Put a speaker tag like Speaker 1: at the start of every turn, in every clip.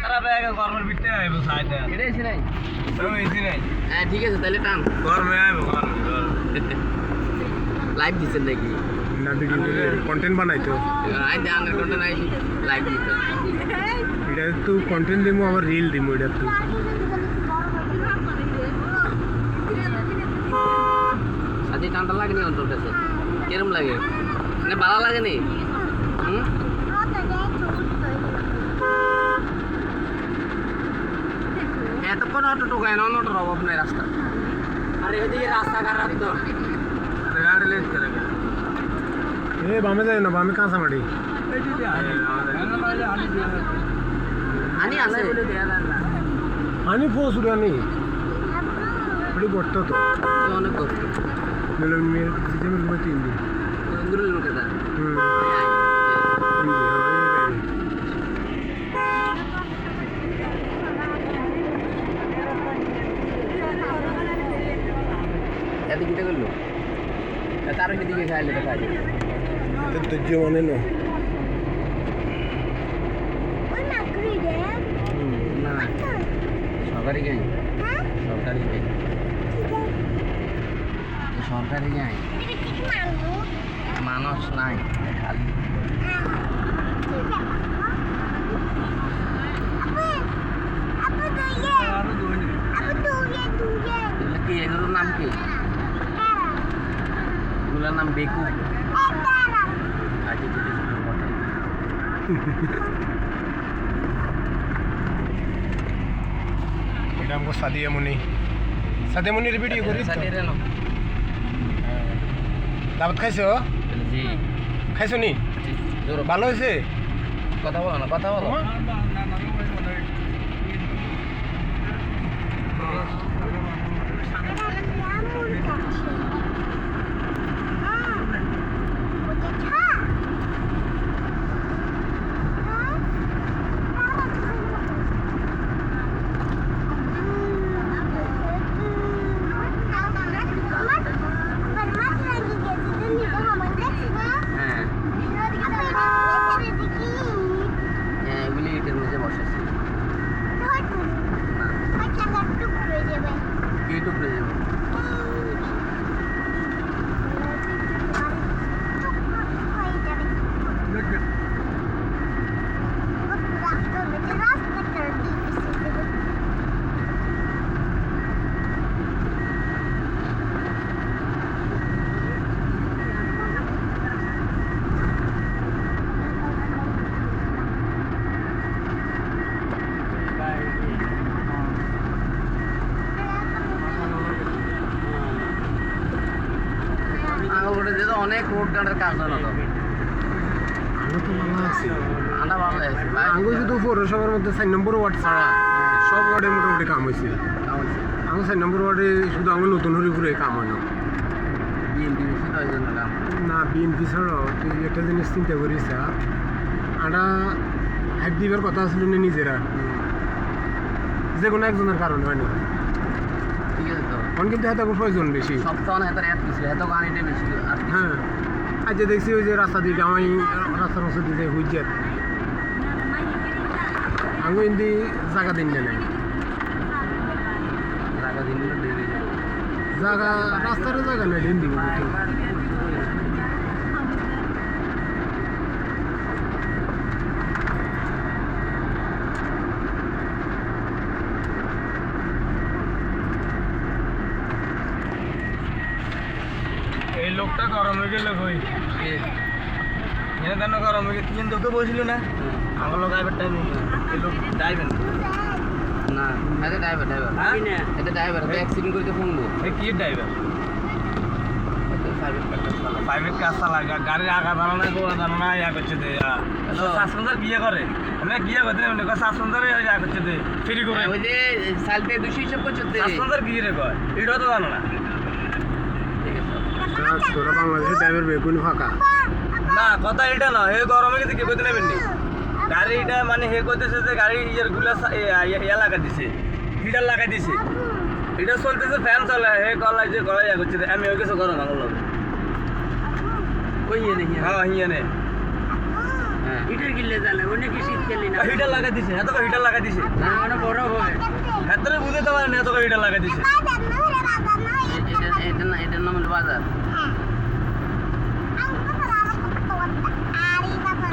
Speaker 1: খারাপ হয়ে গেছে গরমের ভিতরে আইব সাইডে
Speaker 2: এটা এসি নাই
Speaker 1: আমি এসি নাই
Speaker 2: হ্যাঁ ঠিক আছে তাহলে টান
Speaker 1: গরমে আইব
Speaker 2: লাইভ দিচ্ছেন নাকি
Speaker 3: না ভিডিও কন্টেন্ট বানাইতো
Speaker 2: আই দে আন্ডার কন্টেন্ট আই লাইভ দিতে
Speaker 3: এটা তো কন্টেন্ট দিমু আবার রিল দিমু এটা তো
Speaker 2: সাথে ঠান্ডা লাগে নি অন্তর কাছে কিরম লাগে না ভালো লাগে নি এতক্ষণ অটো টোকায় না অটোর অভাব নাই রাস্তা আরে এদিকে রাস্তা খারাপ তো
Speaker 1: গাড়ি লেট করে
Speaker 3: এ বামে যায় না বামে কাঁচা মাটি
Speaker 2: আনি আছে
Speaker 3: আনি প্রচুর আনি এটি বট্টা তো
Speaker 2: অনেক কষ্ট
Speaker 3: মিলন মেয়ের দিতে মিলবে 3 দিন
Speaker 2: গুরুল লোকে দা এত কিটা করলো তার দিকে খাইলে দেখা যায়
Speaker 3: তো জীবনে না
Speaker 2: না সরকারি গাই সরকারি গাই সরকারি গাই মানুষ নাই খালি কি এগুলোর নাম কি এগুলোর নাম বেকু
Speaker 3: এটা আমগো সাদিয়া মনির ভিডিও করি তো দাওয়াত খাইছো
Speaker 2: জি
Speaker 3: খাইছো নি ভালো হয়েছে
Speaker 2: কথা বলো না কথা বলো ইউটিউব রে যাবে অনেক রোড গার্ডের কাজ জানা তো
Speaker 3: আলো তো ভালো আছে
Speaker 2: আনা ভালো আছে
Speaker 3: আঙ্গো শুধু পৌরসভার মধ্যে 4 নম্বর ওয়ার্ড ছাড়া সব ওয়ার্ডে মোটামুটি কাম হয়েছে আঙ্গো 4 নম্বর ওয়ার্ডে শুধু আঙ্গো নতুন হরিপুরে কাম হয় না
Speaker 2: বিএনপি বেশি তো জন্য কাম
Speaker 3: না বিএনপি ছাড়াও তুই একটা জিনিস চিন্তা করিস আটা হাইট দিবার কথা আসলে না নিজেরা যে কোনো একজনের কারণে হয় না
Speaker 2: ঠিক আছে তো
Speaker 3: এখন কিন্তু এত প্রয়োজন বেশি
Speaker 2: সপ্তাহ এত এত কিছু এত গাড়িটা বেশি আর
Speaker 3: হ্যাঁ আজ দেখছি ওই যে রাস্তা দিকে আমি রাস্তার মধ্যে দিতে হুইজার আমি কিন্তু জায়গা দিন না
Speaker 2: টাকা দিন দেবে
Speaker 3: জায়গা রাস্তার জায়গা নেই দিন দিব
Speaker 1: এই লোকটা গরম হয়ে গেল কই এনে কেন গরম হয়ে গেছে 3 তোকে বসিল না আমার লোক আইবার টাইম এই লোক ড্রাইভার
Speaker 2: না এটা ড্রাইভার এটা ড্রাইভার তো অ্যাক্সিডেন্ট করতে ফোনবো
Speaker 1: এই কি ড্রাইভার প্রাইভেট কাজ চালা গাড়ির আগা জানো না গোড়া জানো না ইয়া করছে দে সাসপেন্সার বিয়ে করে আমি বিয়ে করতে না সাসপেন্সার ইয়া করছে দে ফ্রি করে
Speaker 2: ওই যে সালতে 200 হিসাব করছে
Speaker 1: সাসপেন্সার কি রে কয় এটা তো জানো না
Speaker 3: তোরা বাংলাদেশের ড্রাইভার বেগুনি ফাঁকা
Speaker 1: না কথা এটা না হে গরমে কিন্তু কেউ নেবেন নি গাড়িটা মানে হে করতেছে যে গাড়ি ইয়ার গুলা ইয়া লাগা দিছে হিটার লাগাই দিছে এটা চলতেছে ফ্যান চলে হে গলায় যে গলায় ইয়া করছে আমি ওই কিছু গরম আঙুল ওই ইয়ে নেই হ্যাঁ ইয়ে নে
Speaker 2: হ্যাঁ হিটার গিলে জ্বালে ওনে কি শীত খেলি না
Speaker 1: হিটার লাগা দিছে এত হিটার লাগা দিছে
Speaker 2: না মানে বড় হয়
Speaker 1: এতরে বুঝতে পারে না এত হিটার লাগা দিছে
Speaker 2: এটার নাম হলো বাজার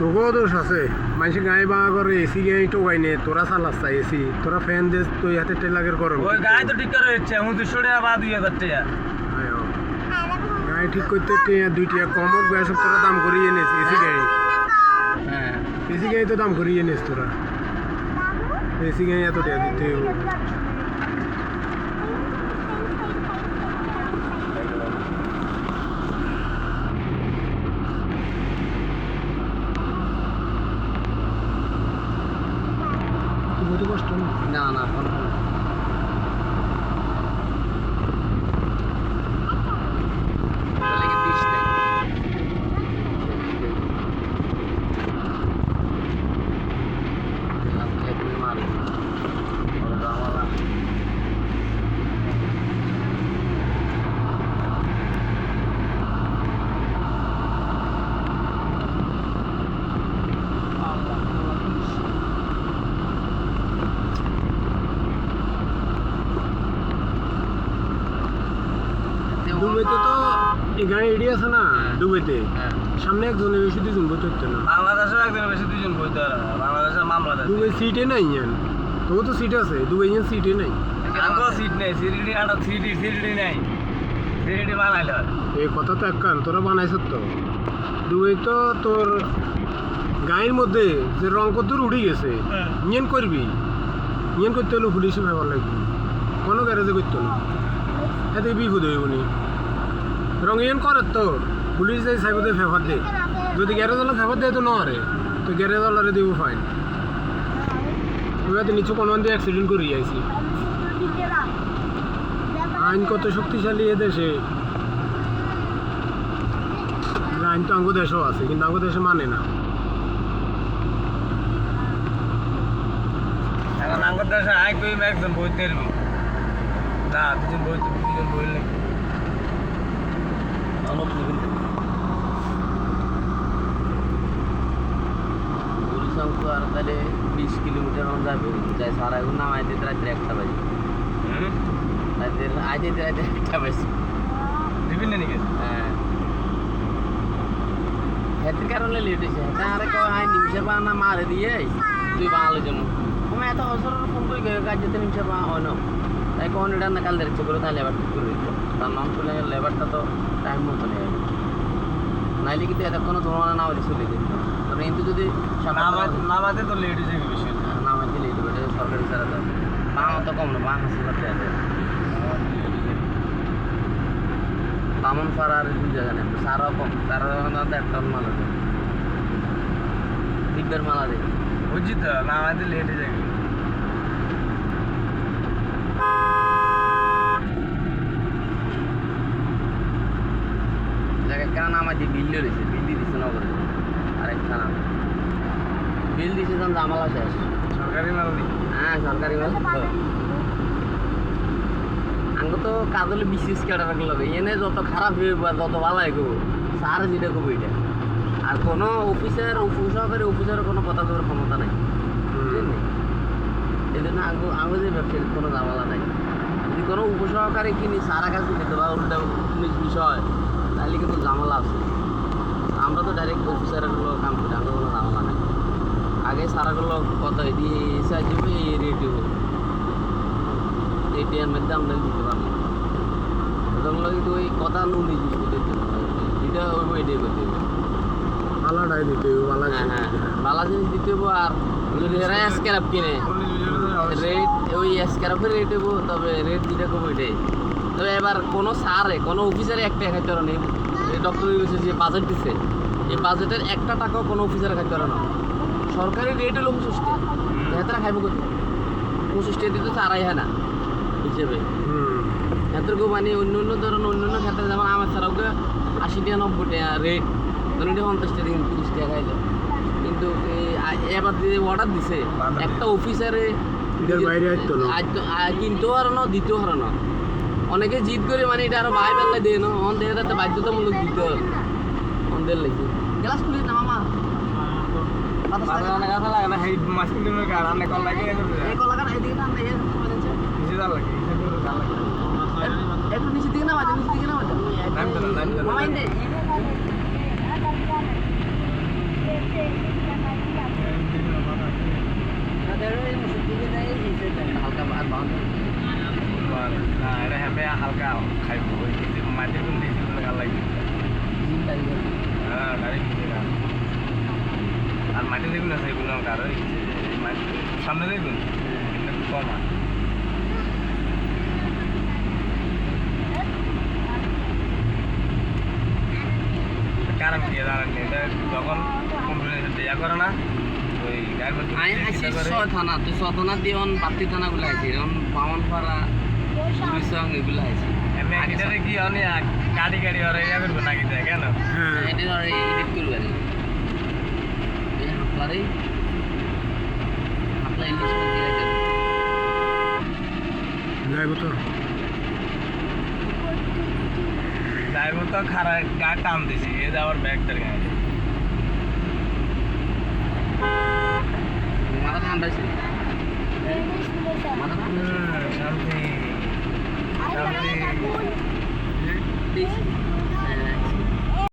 Speaker 3: তোকেও দোষ আছে মানুষ গায়ে বাঙা করে এসি গায়ে টোকাই নে তোরা চালাস চাই এসি তোরা ফ্যান দে তুই হাতে টেলাগের গরম
Speaker 1: ওই গায়ে তো ঠিক করে হচ্ছে 200 টাকা বা 2000 টাকা
Speaker 3: গায়ে ঠিক করতে দুই টাকা কম হোক বেশ তোরা দাম করিয়ে নিস এসি গায়ে
Speaker 2: হ্যাঁ
Speaker 3: এসি গায়ে তো দাম করিয়ে নিস তোরা এসি গায়ে এত টাকা দিতে হবে। বুঝতে কষ্ট না
Speaker 2: না না কোনো
Speaker 3: দুবাইতে তো এই গাড়ি এডি আছে না দুবাইতে
Speaker 2: হ্যাঁ
Speaker 3: সামনে একজনের বেশি দুজন বইতে হচ্ছে না
Speaker 1: বাংলাদেশের একদিন বেশি দুজন বইতে পারে না বাংলাদেশের মামলা দেয়
Speaker 3: দুবাই সিটে নাই ইয়ান তবু তো সিট আছে দুবাই ইয়ান সিটে নাই
Speaker 1: আমাকেও সিট নেই সিরিডি আনা সিরিডি নেই সিরিডি বানাইলে হয়
Speaker 3: এই কথা তো এক কান তোরা বানাইছ তো দুবাই তো তোর গায়ের মধ্যে যে রং কদ্দুর উড়ে গেছে ইয়েন করবি ইয়েন করতে হলে পুলিশে ব্যবহার লাগবে কোনো গ্যারেজে করতো না এতে বিপদ হইব নি রং ইয়েন করে তো পুলিশ যাই সাইবতে ফেভার দে যদি গ্যারেজ ওলা ফেভার দেয় তো নরে তো গ্যারেজ ওলারে দিব ফাইন এবার তো নিচু কোনো দিয়ে অ্যাক্সিডেন্ট করি আইছি আইন কত শক্তিশালী এ দেশে আইন তো আঙ্গ দেশও আছে কিন্তু আঙ্গ দেশে মানে না
Speaker 1: এখন আঙ্গুর দেশে আই কই একজন বইতে পারবি না দুজন বইলে অনেক
Speaker 2: তো আর তাহলে 20 কিলোমিটার মতো যাবে যাই সারা এখন নাম আইতে রাত্রে 1টা বাজে রাত্রে আইতে রাত্রে 1টা বাজে
Speaker 1: বিভিন্ন নাকি
Speaker 2: হ্যাঁ হেতের কারণে লেট হয়েছে হেতে আরে কয় আই নিমিষে বানা মারে দিয়ে তুই বাঙালির জন্য আমি এত অবসর ফোন করি কাজ যেতে নিমিষে বা হয় না তাই কোন এটা না কাল দেখছে করে তাই লেবার ঠিক করে দিত তার নাম করলে লেবারটা তো টাইম মতো নেই নাইলে কিন্তু এতক্ষণ তোমার না হলে চলে যেত তবে কিন্তু যদি
Speaker 1: নামাতে তো লেট হয়ে যাবে বেশি
Speaker 2: নামাইতে লেট হবে এটা সরকারি ছাড়া তো বাংলা তো কম না বাংলা সাথে আছে বামন পাড়া আর দুই জায়গা নেই সারাও কম সারা একটা মালা দেয় দিব্যের মালা দেয়
Speaker 1: বুঝছি তো নামাতে লেট হয়ে যাবে
Speaker 2: জায়গায় কেন নামাই দিয়ে বিল রয়েছে বিল দিয়ে দিচ্ছে নগরে আরেকটা নাম বিল দিচ্ছে তখন জামালা শেষ
Speaker 1: সরকারি মাল নেই
Speaker 2: হ্যাঁ সরকারি মাল আঙ্গ তো কাজলে বিশেষ কেটে রাখলে এনে যত খারাপ হয়ে যত ভালো গো সার যেটা করবো এটা আর কোনো অফিসার উপসহকারী অফিসারের কোনো কথা বলার ক্ষমতা নাই বুঝলেন এই জন্য আঙ্গো যে ব্যবসায়ীর কোনো জামালা নাই যদি কোনো উপসহকারী কিনি সারা কাজ দিতে বা ওটা বিষয় তাহলে কিন্তু জামালা আছে আমরা তো ডাইরেক্ট অফিসারের কাম করি আমরা কোনো জামালা নাই আগে সারাগুলো কত দিয়ে এসে যাবে এই রেট দেবো এটিএর মধ্যে আমরা দিতে পারবো ওগুলো কিন্তু ওই কথা নুন ইউজ করতে এটা ওই এটাই করতে হবে
Speaker 3: পালাটাই দিতে হবে পালা
Speaker 2: হ্যাঁ হ্যাঁ বালা জিনিস দিতে হবো আর যদি এরা স্ক্যারাপ কিনে রেট ওই স্ক্যারাপের রেট দেবো তবে রেট যেটা করবো এটাই তবে এবার কোনো সারে কোনো অফিসারে একটা খাইতে পারে না ডক্টর যে বাজেট দিচ্ছে এই বাজেটের একটা টাকাও কোনো অফিসারে খাইতে পারে না সরকারি রেট হলো 65 টাকা খাইব করতে 65 টাকা দিতে চারাই হয় না হিসেবে এতটুকু মানে অন্য অন্য ক্ষেত্রে যেমন আমার ছাড়াও 80 টাকা 90 টাকা রেট ধরুন এটা 50 টাকা 30 টাকা খাইলো কিন্তু এবার যে অর্ডার দিছে একটা অফিসারে কিনতেও হারো না দিতেও হারো না অনেকে জিদ করে মানে এটা আরো ভাই বেলায় দেয় না অন দেখে বাধ্যতামূলক দিতে হবে অন দের লেগে গ্লাস খুলি না মামা বাতাস
Speaker 1: বাতাস
Speaker 2: লাগে
Speaker 1: আনে কথা লাগে না এই মাছ কিনতে কার আনে কল লাগে
Speaker 2: এই কলা কাটা এদিকে না এই
Speaker 1: কিছু দাল লাগে কিছু দাল লাগে
Speaker 2: একটু নিচে দিকে না নিচে দিকে না
Speaker 1: নামতে না
Speaker 2: মামা ইন্দে হালকা আর বাউন্ড
Speaker 1: না এটা হ্যাঁ হালকা খাইব ওই মাটির কোন দিকে গাল লাগে হ্যাঁ গাড়ি কিনতে না আর মাটি দেখুন না সেইগুলো কার ওই সামনে দেখুন একটু কম আছে কারণ কি জানেন এটা যখন কম্পিউটার দেয়া করে না ওই গাড়ির মধ্যে
Speaker 2: আইন আছে ছয় থানা তো ছয় থানা দিয়ে বাড়তি থানাগুলো আছে যেমন বামনপাড়া পুলিশং এগুলো আছে
Speaker 1: এমনি এটারে কি অনি গাড়ি গাড়ি ওরে ইয়া করবে নাকি দেয় কেন
Speaker 3: হ্যাঁ
Speaker 2: এটা ধরে এডিট করবে আর এই হাফলারে হাফলা ইংলিশ করে দিয়ে রাখবে
Speaker 3: যাইব তো
Speaker 1: ড্রাইভার তো খারাপ গাড়ি টান দিছি এ আবার ব্যাগটার গাড়ি